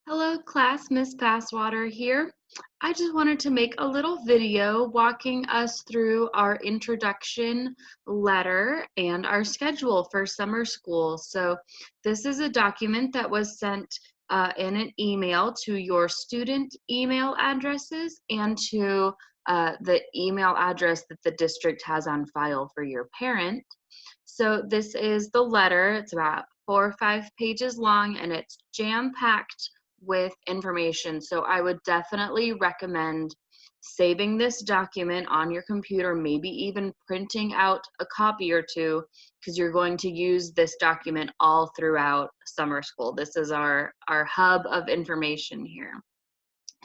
Hello class, Miss Passwater here. I just wanted to make a little video walking us through our introduction letter and our schedule for summer school. So this is a document that was sent in an email to your student email addresses and to the email address that the district has on file for your parent. So this is the letter. It's about 4 or 5 pages long and it's jam-packed with information. So I would definitely recommend saving this document on your computer, maybe even printing out a copy or two, because you're going to use this document all throughout summer school. This is our hub of information here.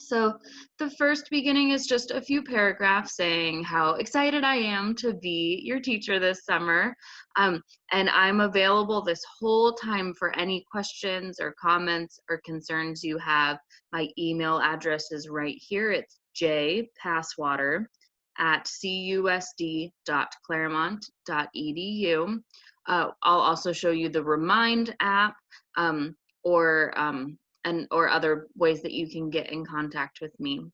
So the first beginning is just a few paragraphs saying how excited I am to be your teacher this summer. And I'm available this whole time for any questions or comments or concerns you have. My email address is right here. It's jpasswater@cusd.claremont.edu. I'll also show you the Remind app or other ways that you can get in contact with me.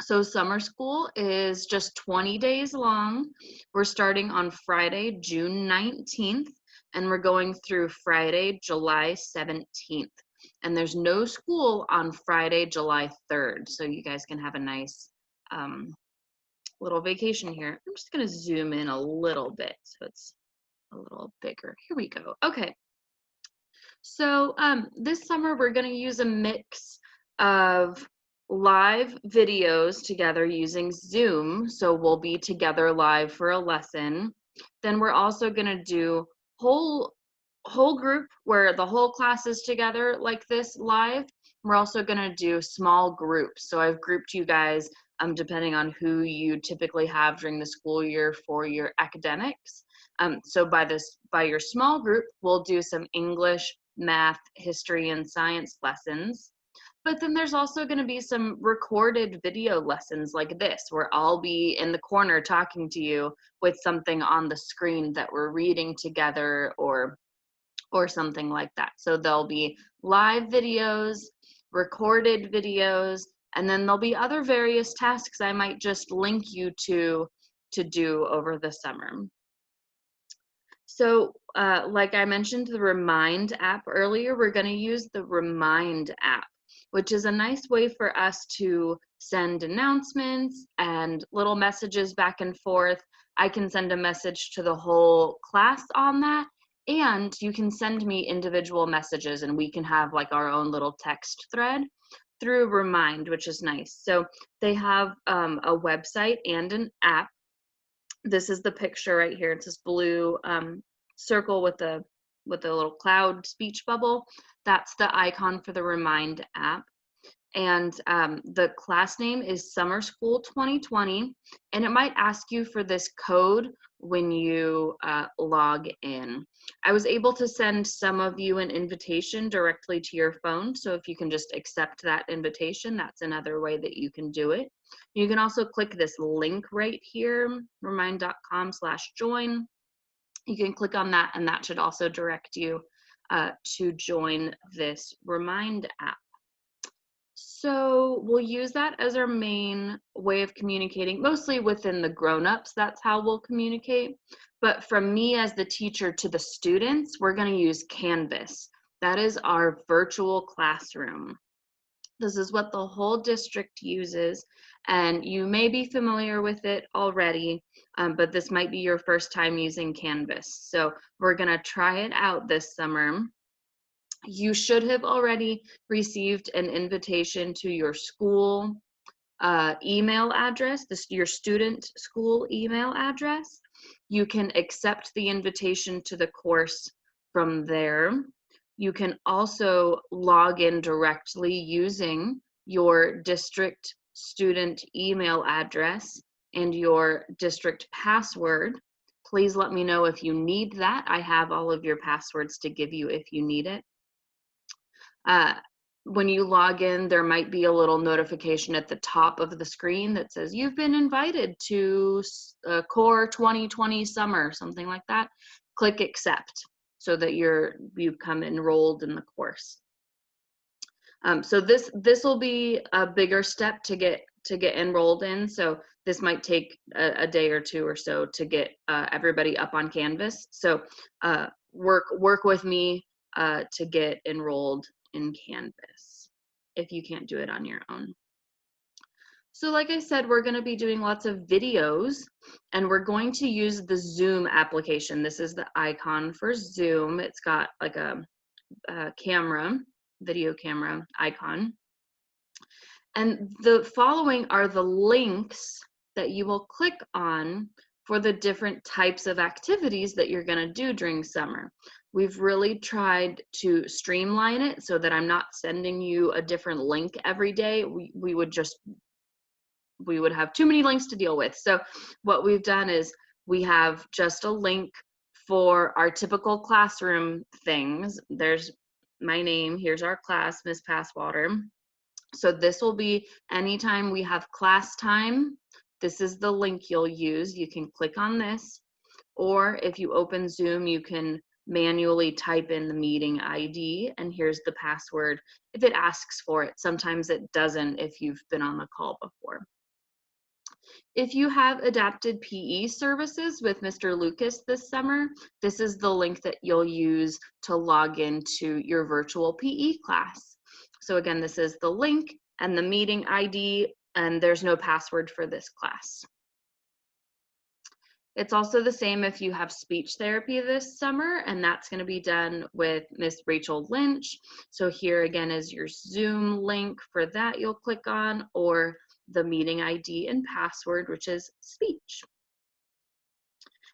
So summer school is just 20 days long. We're starting on Friday, June 19th, and we're going through Friday, July 17th. And there's no school on Friday, July 3rd, so you guys can have a nice little vacation here. I'm just gonna zoom in a little bit so it's a little bigger. Here we go. Okay. So this summer we're going to use a mix of live videos together using Zoom. So we'll be together live for a lesson. Then we're also going to do whole group where the whole class is together like this live. We're also going to do small groups. So I've grouped you guys depending on who you typically have during the school year for your academics. So by your small group, we'll do some English, math, history, and science lessons. But then there's also going to be some recorded video lessons like this, where I'll be in the corner talking to you with something on the screen that we're reading together or something like that. So there'll be live videos, recorded videos, and then there'll be other various tasks I might just link you to do over the summer. So like I mentioned the Remind app earlier, we're going to use the Remind app, which is a nice way for us to send announcements and little messages back and forth. I can send a message to the whole class on that, and you can send me individual messages and we can have like our own little text thread through Remind, which is nice. So they have a website and an app. This is the picture right here. It's this blue circle with a little cloud speech bubble. That's the icon for the Remind app. And the class name is Summer School 2020, and it might ask you for this code when you log in. I was able to send some of you an invitation directly to your phone, so if you can just accept that invitation, that's another way that you can do it. You can also click this link right here, remind.com/join. You can click on that, and that should also direct you to join this Remind app. So we'll use that as our main way of communicating, mostly within the grown-ups. That's how we'll communicate. But from me as the teacher to the students, we're going to use Canvas. That is our virtual classroom. This is what the whole district uses, and you may be familiar with it already, but this might be your first time using Canvas. So we're going to try it out this summer. You should have already received an invitation to your school email address, your student school email address. You can accept the invitation to the course from there. You can also log in directly using your district student email address and your district password. Please let me know if you need that. I have all of your passwords to give you if you need it. When you log in, there might be a little notification at the top of the screen that says you've been invited to Core 2020 Summer, something like that. Click accept so that you become enrolled in the course. So this will be a bigger step to get enrolled in. So this might take a day or two or so to get everybody up on Canvas. So work with me to get enrolled in Canvas if you can't do it on your own. So like I said, we're going to be doing lots of videos, and we're going to use the Zoom application. This is the icon for Zoom. It's got like a camera, video camera icon. And the following are the links that you will click on for the different types of activities that you're going to do during summer. We've really tried to streamline it so that I'm not sending you a different link every day. We would have too many links to deal with. So what we've done is we have just a link for our typical classroom things. There's my name, here's our class, Miss Passwater. So this will be anytime we have class time, this is the link you'll use. You can click on this, or if you open Zoom, you can manually type in the meeting ID, and here's the password if it asks for it. Sometimes it doesn't if you've been on the call before. If you have adapted PE services with Mr. Lucas this summer, this is the link that you'll use to log into your virtual PE class. So again, this is the link and the meeting ID, and there's no password for this class. It's also the same if you have speech therapy this summer, and that's going to be done with Miss Rachel Lynch. So here again is your Zoom link for that you'll click on, or the meeting ID and password, which is speech.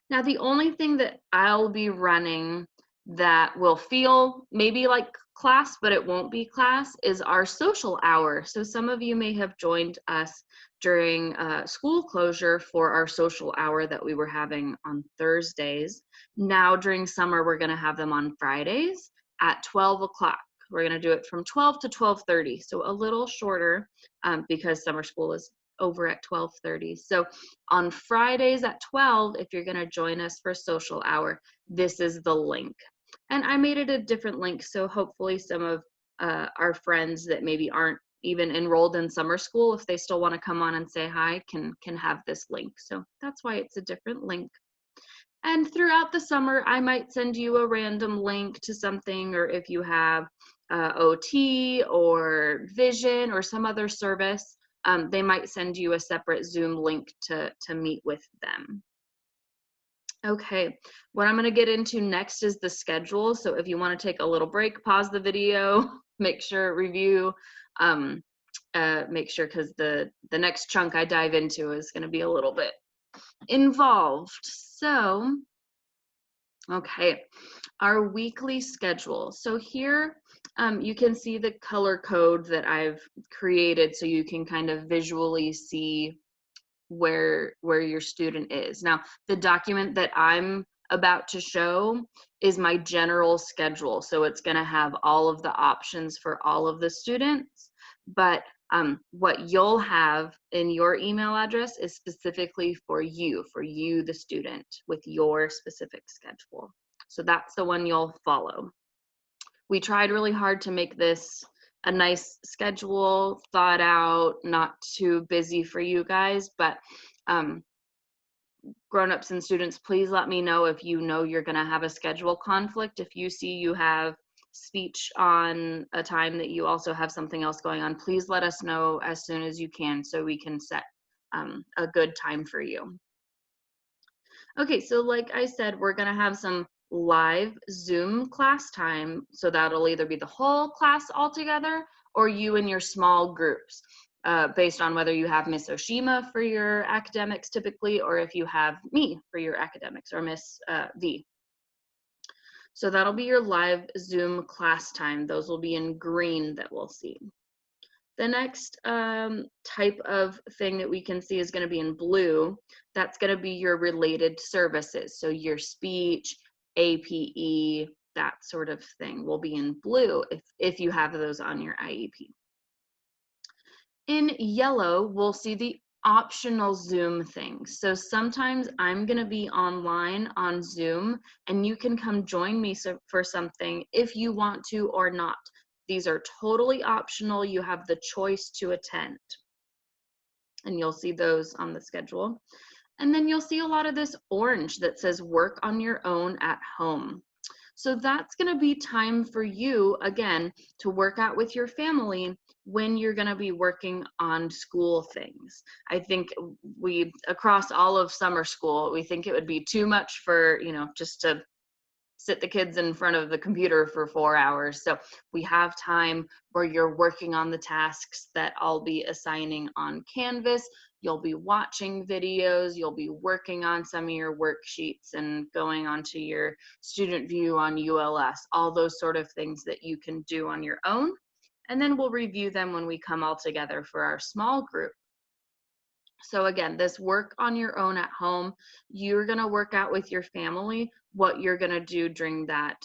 Now, the only thing that I'll be running that will feel maybe like class, but it won't be class, is our social hour. So some of you may have joined us during school closure for our social hour that we were having on Thursdays. Now during summer, we're gonna have them on Fridays at 12 o'clock. We're gonna do it from 12 to 12:30, so a little shorter because summer school is over at 12:30. So on Fridays at 12, if you're going to join us for social hour, this is the link. And I made it a different link, so hopefully some of our friends that maybe aren't even enrolled in summer school, if they still want to come on and say hi, can have this link. So that's why it's a different link. And throughout the summer, I might send you a random link to something, or if you have OT or vision or some other service, they might send you a separate Zoom link to meet with them. Okay, what I'm going to get into next is the schedule. So if you want to take a little break, pause the video, make sure, review, make sure, because the next chunk I dive into is going to be a little bit involved. So, okay, our weekly schedule. So here you can see the color code that I've created so you can kind of visually see where your student is. Now, the document that I'm about to show is my general schedule. So it's going to have all of the options for all of the students, but what you'll have in your email address is specifically for you, the student, with your specific schedule. So that's the one you'll follow. We tried really hard to make this a nice schedule, thought out, not too busy for you guys, but grown-ups and students, please let me know if you know you're going to have a schedule conflict. If you see you have speech on a time that you also have something else going on, please let us know as soon as you can so we can set a good time for you. Okay, so like I said, we're going to have some live Zoom class time. So that'll either be the whole class all together or you and your small groups, based on whether you have Miss Oshima for your academics typically, or if you have me for your academics, or Miss V. So that'll be your live Zoom class time. Those will be in green that we'll see. The next type of thing that we can see is going to be in blue. That's going to be your related services. So your speech, APE, that sort of thing will be in blue if you have those on your IEP. In yellow, we'll see the optional Zoom things. So sometimes I'm going to be online on Zoom and you can come join me for something if you want to or not. These are totally optional. You have the choice to attend. And you'll see those on the schedule. And then you'll see a lot of this orange that says work on your own at home. So that's going to be time for you, again, to work out with your family when you're going to be working on school things. I think we, across all of summer school, we think it would be too much for, just to sit the kids in front of the computer for 4 hours. So we have time where you're working on the tasks that I'll be assigning on Canvas. You'll be watching videos, you'll be working on some of your worksheets and going onto your student view on ULS, all those sort of things that you can do on your own. And then we'll review them when we come all together for our small group. So again, this work on your own at home, you're going to work out with your family what you're going to do during that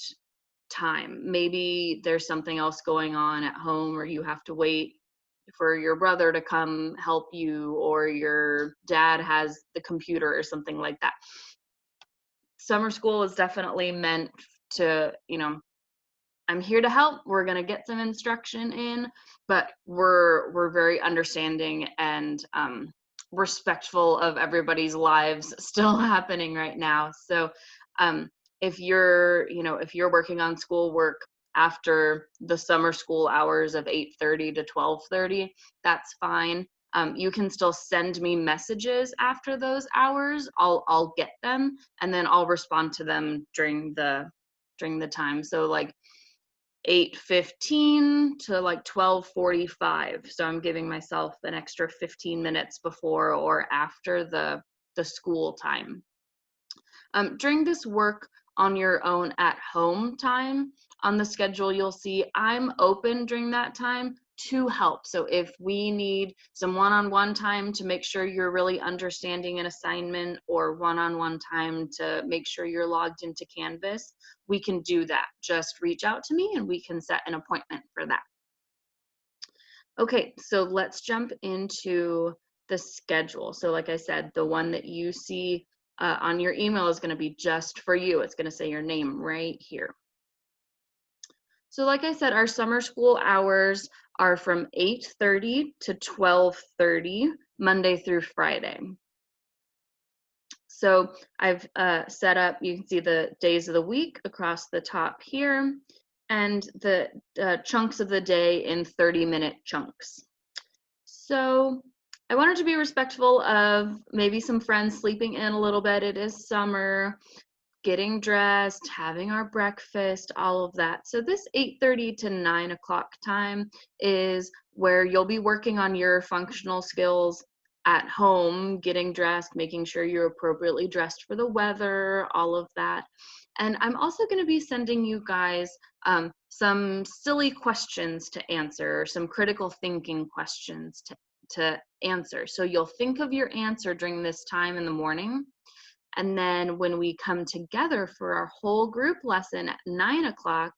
time. Maybe there's something else going on at home, or you have to wait for your brother to come help you, or your dad has the computer or something like that. Summer school is definitely meant to, I'm here to help. We're going to get some instruction in, but we're very understanding and respectful of everybody's lives still happening right now. So if you're working on schoolwork after the summer school hours of 8:30 to 12:30, that's fine. You can still send me messages after those hours. I'll get them, and then I'll respond to them during the time. So like 8:15 to like 12:45. So I'm giving myself an extra 15 minutes before or after the school time. During this work on your own at home time on the schedule, you'll see I'm open during that time to help. So if we need some one-on-one time to make sure you're really understanding an assignment, or one-on-one time to make sure you're logged into Canvas, we can do that. Just reach out to me and we can set an appointment for that. Okay, so let's jump into the schedule. So like I said, the one that you see on your email is going to be just for you. It's going to say your name right here. So like I said, our summer school hours are from 8:30 to 12:30, Monday through Friday. So I've set up, you can see the days of the week across the top here, and the chunks of the day in 30-minute chunks. So I wanted to be respectful of maybe some friends sleeping in a little bit. It is summer, getting dressed, having our breakfast, all of that. So this 8:30 to 9 o'clock time is where you'll be working on your functional skills at home, getting dressed, making sure you're appropriately dressed for the weather, all of that. And I'm also going to be sending you guys some silly questions to answer, some critical thinking questions to answer. So you'll think of your answer during this time in the morning. And then when we come together for our whole group lesson at 9 o'clock,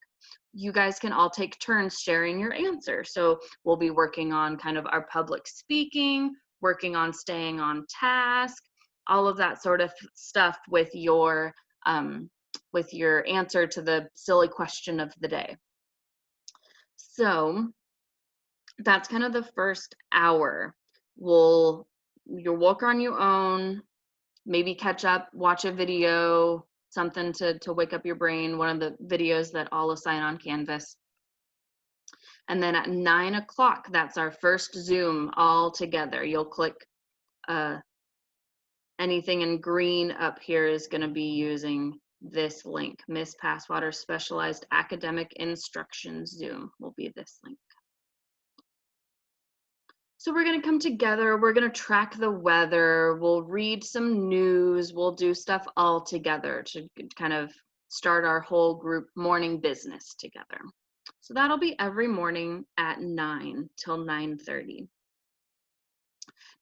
you guys can all take turns sharing your answer. So we'll be working on kind of our public speaking, working on staying on task, all of that sort of stuff with your answer to the silly question of the day. So that's kind of the first hour. You'll work on your own, maybe catch up, watch a video, something to wake up your brain, one of the videos that I'll assign on Canvas. And then at 9 o'clock, that's our first Zoom all together. You'll click anything in green up here is going to be using this link. Miss Passwater Specialized Academic Instruction Zoom will be this link. So we're going to come together, we're going to track the weather, we'll read some news, we'll do stuff all together to kind of start our whole group morning business together. So that'll be every morning at 9 till 9:30.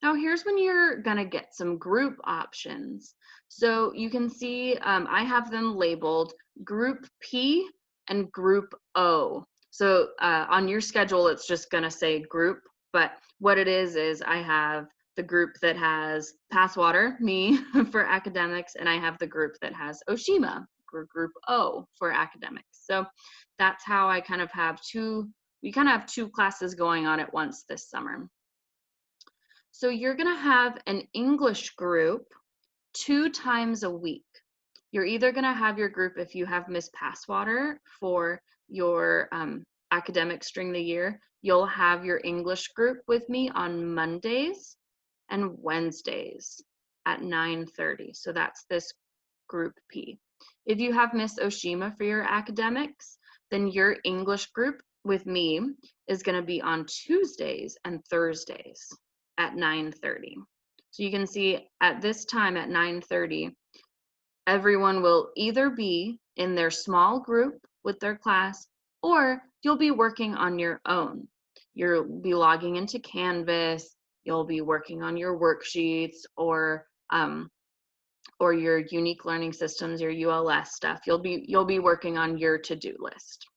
Now here's when you're going to get some group options. So you can see I have them labeled Group P and Group O. So on your schedule, it's just going to say group, but what it is I have the group that has Passwater, me, for academics, and I have the group that has Oshima, Group O, for academics. So that's how I kind of have two we kind of have two classes going on at once this summer. So you're gonna have an English group 2 times a week. You're either gonna have your group, if you have Miss Passwater for your academics during the year, you'll have your English group with me on Mondays and Wednesdays at 9:30. So that's this group P. If you have Miss Oshima for your academics, then your English group with me is going to be on Tuesdays and Thursdays at 9:30. So you can see at this time at 9:30, everyone will either be in their small group with their class, or you'll be working on your own. You'll be logging into Canvas, you'll be working on your worksheets or your unique learning systems, your ULS stuff. You'll be working on your to-do list.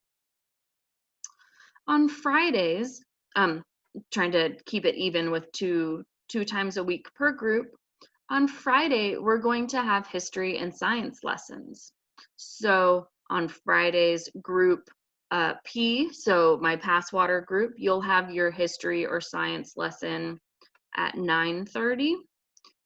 On Fridays, trying to keep it even with two times a week per group. On Friday, we're going to have history and science lessons. So on Fridays, group P, so my Passwater group, you'll have your history or science lesson at 9:30.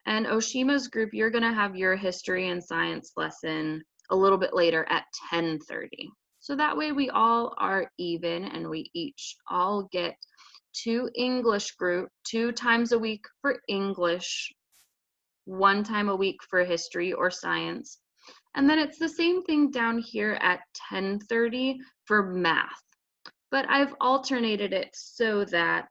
And Oshima's group, you're gonna have your history and science lesson a little bit later at 10:30. So that way we all are even and we each all get 2 English group, 2 times a week for English, 1 time a week for history or science. And then it's the same thing down here at 10:30 for math. But I've alternated it so that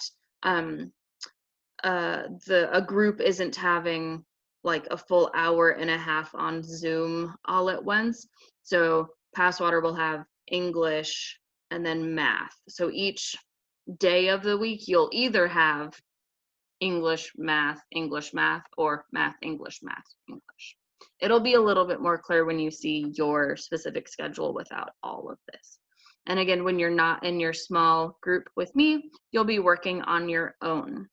a group isn't having like a full hour and a half on Zoom all at once. So Passwater will have English and then math. So each day of the week, you'll either have English, math, or math, English, math, English. It'll be a little bit more clear when you see your specific schedule without all of this. And again, when you're not in your small group with me, you'll be working on your own.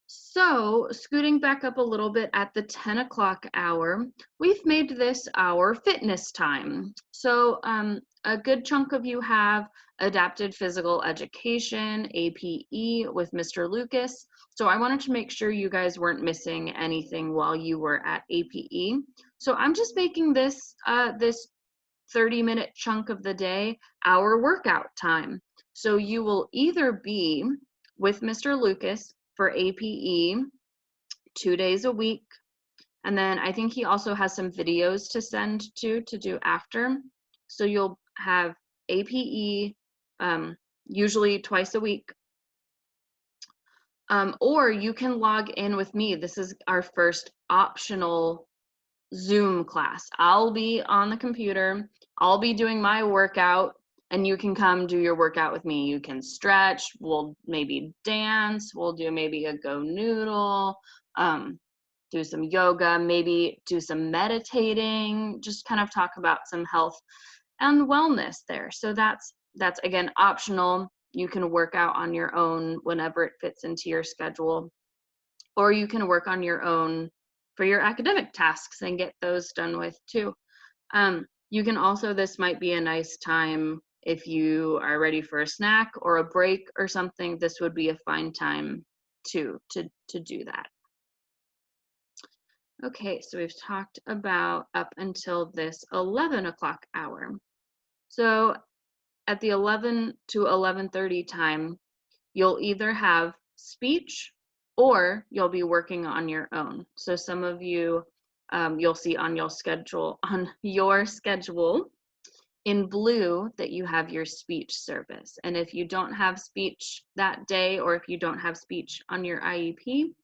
So scooting back up a little bit at the 10 o'clock hour, we've made this our fitness time. So a good chunk of you have adapted physical education, APE with Mr. Lucas. So I wanted to make sure you guys weren't missing anything while you were at APE. So I'm just making this, this 30-minute chunk of the day our workout time. So you will either be with Mr. Lucas for APE 2 days a week. And then I think he also has some videos to send to do after. So you'll have APE usually twice a week. Or you can log in with me. This is our first optional Zoom class. I'll be on the computer. I'll be doing my workout. And you can come do your workout with me. You can stretch, we'll maybe dance, we'll do maybe a go noodle, do some yoga, maybe do some meditating, just kind of talk about some health and wellness there. So that's again optional. You can work out on your own whenever it fits into your schedule, or you can work on your own for your academic tasks and get those done with too. You can also, this might be a nice time if you are ready for a snack or a break or something, this would be a fine time to do that. Okay, so we've talked about up until this 11 o'clock hour. So at the 11 to 11:30 time, you'll either have speech or you'll be working on your own. So some of you, you'll see on your schedule, in blue that you have your speech service. And if you don't have speech that day, or if you don't have speech on your IEP,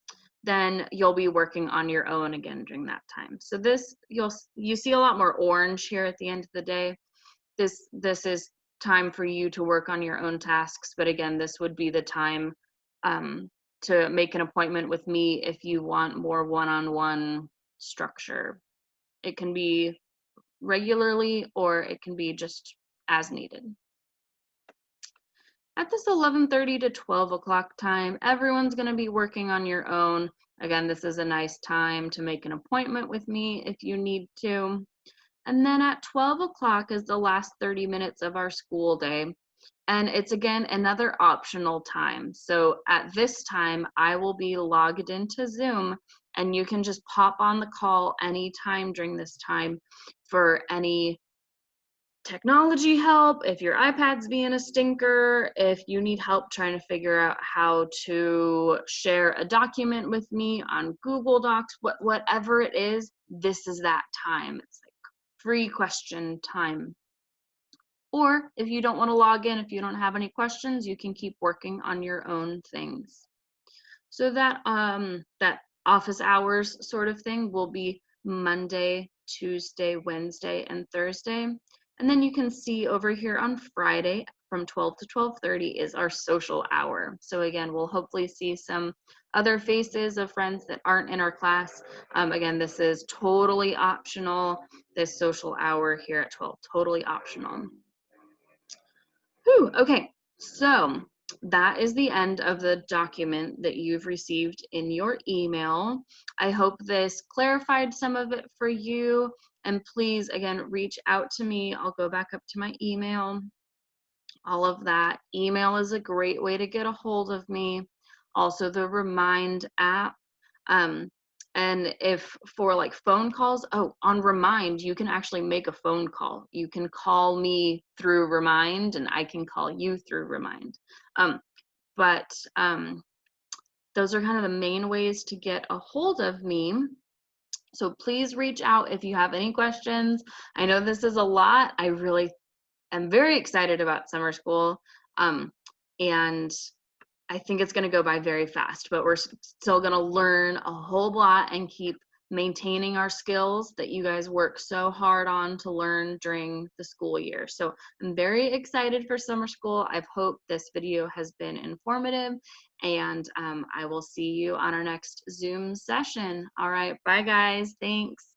then you'll be working on your own again during that time. So this, you see a lot more orange here at the end of the day. This is time for you to work on your own tasks. But again, this would be the time to make an appointment with me if you want more one-on-one structure. It can be regularly, or it can be just as needed. At this 11:30 to 12 o'clock time, everyone's going to be working on your own. Again, this is a nice time to make an appointment with me if you need to. And then at 12 o'clock is the last 30 minutes of our school day. And it's, again, another optional time. So at this time, I will be logged into Zoom, and you can just pop on the call anytime during this time for any technology help, if your iPad's being a stinker, if you need help trying to figure out how to share a document with me on Google Docs, whatever it is, this is that time. It's like free question time. Or if you don't want to log in, if you don't have any questions, you can keep working on your own things. So that office hours sort of thing will be Monday, Tuesday, Wednesday, and Thursday. And then you can see over here on Friday from 12 to 12:30 is our social hour. So again, we'll hopefully see some other faces of friends that aren't in our class. Again, this is totally optional, this social hour here at 12, totally optional. Whew, okay, so that is the end of the document that you've received in your email. I hope this clarified some of it for you. And please, again, reach out to me. I'll go back up to my email. All of that. Email is a great way to get a hold of me. Also, the Remind app. Um, and if for like phone calls, oh, on Remind, you can actually make a phone call. You can call me through Remind, and I can call you through Remind. But those are kind of the main ways to get a hold of me. So please reach out if you have any questions. I know this is a lot. I really am very excited about summer school. And I think it's going to go by very fast, but we're still going to learn a whole lot and keep maintaining our skills that you guys work so hard on to learn during the school year. So I'm very excited for summer school. I hope this video has been informative, and I will see you on our next Zoom session. All right, bye guys, thanks.